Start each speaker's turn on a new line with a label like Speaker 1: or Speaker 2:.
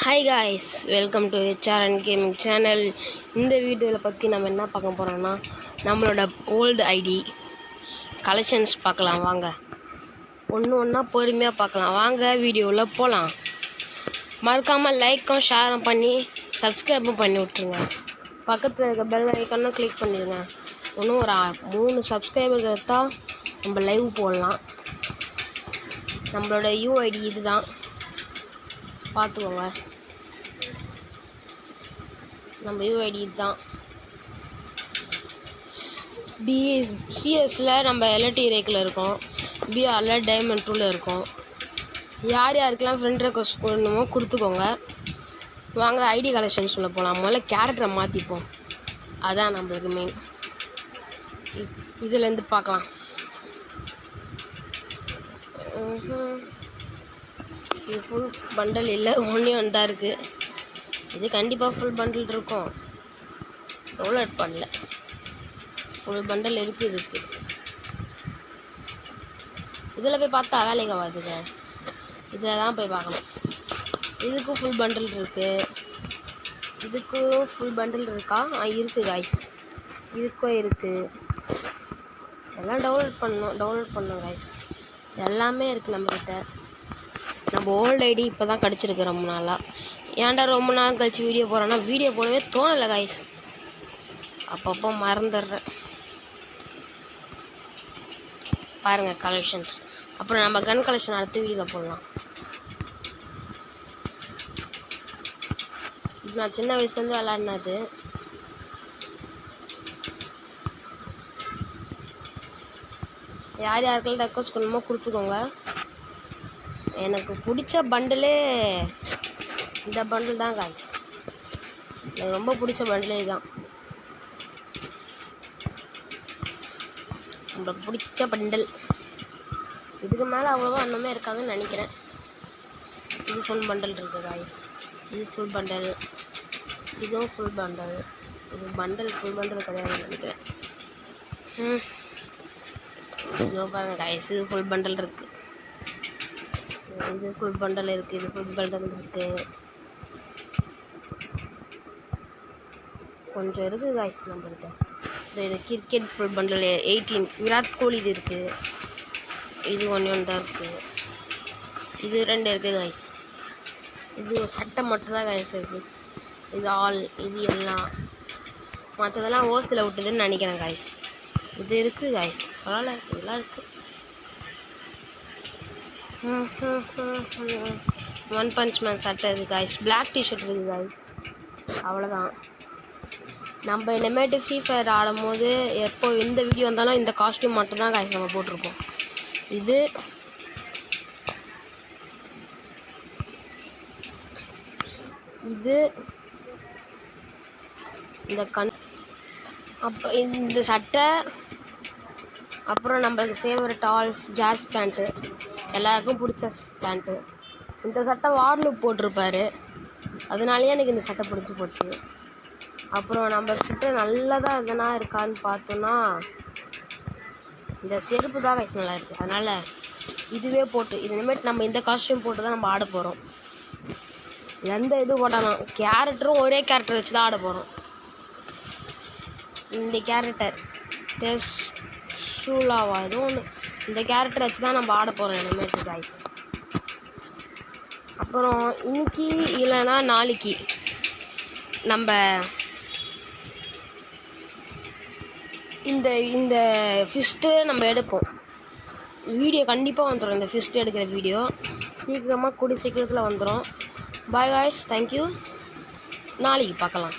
Speaker 1: Hi guys, welcome to HR and gaming channel. இந்த வீடியோவில் பற்றி நம்ம என்ன பார்க்க போகிறோன்னா, நம்மளோட ஓல்டு ஐடி கலெக்ஷன்ஸ் பார்க்கலாம். வாங்க, ஒன்று ஒன்றா பொறுமையாக பார்க்கலாம். வாங்க வீடியோவில் போகலாம். மறக்காமல் லைக்கும் ஷேரும் பண்ணி சப்ஸ்கிரைபும் பண்ணி விட்ருங்க. பக்கத்தில் இருக்க பெல் ஐக்கானும் கிளிக் பண்ணிடுங்க. இன்னும் ஒரு 3 சப்ஸ்கிரைபர் எடுத்தால் நம்ம லைவ் போடலாம். நம்மளோட யூஐடி இது தான், பார்த்துக்கோங்க. நம்ம யூஐடி இதுதான். சிஎஸில் நம்ம எல்டி ரேக்கில் இருக்கோம், பிஆரில் டைமண்ட் 2ல் இருக்கோம். யார் யாருக்கெல்லாம் ஃப்ரெண்ட் ரெக்வஸ்ட் பண்ணணுமோ கொடுத்துக்கோங்க. வாங்க ஐடி கலெக்ஷன்ஸ் உள்ள போகலாம். முதல்ல கேரக்டரை மாற்றிப்போம், அதான் நம்மளுக்கு மெயின். இதுலேருந்து பார்க்கலாம். இது ஃபுல் பண்டல் இல்லை, ஒன்றே ஒன்று தான் இருக்குது. இது கண்டிப்பாக ஃபுல் பண்டில் இருக்கும். டவுன்லோட் பண்ணல, ஃபுல் பண்டல் இருக்குது. இதுக்கு இதில் போய் பார்த்தா வேலைக்கு ஆகாதுங்க, இதில் தான் போய் பார்க்கணும். இதுக்கும் ஃபுல் பண்டில் இருக்குது. இதுக்கும் ஃபுல் பண்டில் இருக்கா? இருக்குது காய்ஸ், இதுக்கும் இருக்குது. எல்லாம் டவுன்லோட் பண்ணணும் காய்ஸ். எல்லாமே இருக்குது நம்மக்கிட்ட. நம்ம ஓல்டு ஐடி இப்போ தான் கிடச்சிருக்கு ரொம்ப நாளாக. ஏன்டா ரொம்ப நாள் கழிச்சு வீடியோ போகிறோன்னா, வீடியோ போடவே தோணலை காய்ஸ். அப்பப்போ மறந்துடுறேன். பாருங்கள் கலெக்ஷன்ஸ். அப்புறம் நம்ம கன் கலெக்ஷன் அடுத்த வீடியோவில் போடலாம். இது நான் சின்ன வயசுலேருந்து விளாட்னது. யார் யாருக்கெல்லாம் ரெக்வஸ்ட் பண்ணணுமோ கொடுத்துக்கோங்க. எனக்கு பிடிச்ச பண்டிலே இந்த பண்டில் தான் காய்ஸ். எனக்கு ரொம்ப பிடிச்ச பண்டிலே இதுதான், ரொம்ப பிடிச்ச பண்டில். இதுக்கு மேலே அவ்வளோவா ஒன்றுமே இருக்காதுன்னு நினைக்கிறேன். இது ஃபுல் பண்டல் இருக்குது காய்ஸ். இது ஃபுல் பண்டல், இதுவும் ஃபுல் பண்டல். இது பண்டல் ஃபுல் பண்டல் கிடையாதுன்னு நினைக்கிறேன். இதோ பாருங்க காய்ஸ், இது ஃபுல் பண்டல் இருக்குது. இது ஃபுல் பண்டல் இருக்குது. இது ஃபுல் பண்டல் இருக்குது. கொஞ்சம் இருக்குது காய்ஸ் நம்மகிட்ட. இது cricket full bundle 18 Virat Kohli இது இருக்குது. இது ஒன்று தான் இருக்குது. இது 2 இருக்குது காய்ஸ். இது சட்டை மட்டும் தான் காய்ஸ் இருக்குது. இது ஆல், இது எல்லாம் மற்றதெல்லாம் ஓசில் விட்டுதுன்னு நினைக்கிறேன் காய்ஸ். இது இருக்குது காய்ஸ், பரவாயில்ல, இதெல்லாம் இருக்குது. ஒன் பஞ்ச் மேன் சட்டை இருக்குது காய்ஸ். பிளாக் டிஷர்ட் இருக்குது காய்ஸ். அவ்வளோதான். நம்ம இனிமேட்டு ஃப்ரீ ஃபயர் ஆடும் போது எப்போ எந்த வீடியோ வந்தாலும் இந்த காஸ்ட்யூம் மட்டும்தான் காய்ஸ் நம்ம போட்டிருப்போம். இது இது இந்த அப்போ இந்த சட்டை, அப்புறம் நம்மளுக்கு ஃபேவரட் ஆல் ஜாஸ் பேண்ட்டு, எல்லாருக்கும் பிடிச்ச பேண்ட்டு. இந்த சட்டை வார்லூப் போட்டிருப்பாரு, அதனாலேயே எனக்கு இந்த சட்டை பிடிச்சி போச்சு. அப்புறம் நம்மக்கிட்ட நல்லதாக எதனா இருக்கான்னு பார்த்தோன்னா, இந்த செருப்பு தான் கைஸ் நல்லா இருக்குது. அதனால் இதுவே போட்டு இனிமேட்டு நம்ம இந்த காஸ்ட்யூம் போட்டு தான் நம்ம ஆட போகிறோம். எந்த இது போட்டாலும் கேரக்டரும் ஒரே கேரக்டர் வச்சு தான் ஆட போகிறோம். இந்த கேரக்டர் சூலாவா எதுவும் ஒன்று, இந்த கேரக்டர் வச்சு தான் நம்ம ஆட போகிறோம் இனிமேட்டு காய்ஸ். அப்புறம் இன்னைக்கு இல்லைன்னா நாளைக்கு நம்ம இந்த ஃபிஸ்ட்டு நம்ம எடுப்போம். வீடியோ கண்டிப்பாக வந்துடும். இந்த ஃபிஸ்ட் எடுக்கிற வீடியோ சீக்கிரமாக கூடிய சீக்கிரத்தில் வந்துடும். Bye guys, thank you. நாளைக்கு பார்க்கலாம்.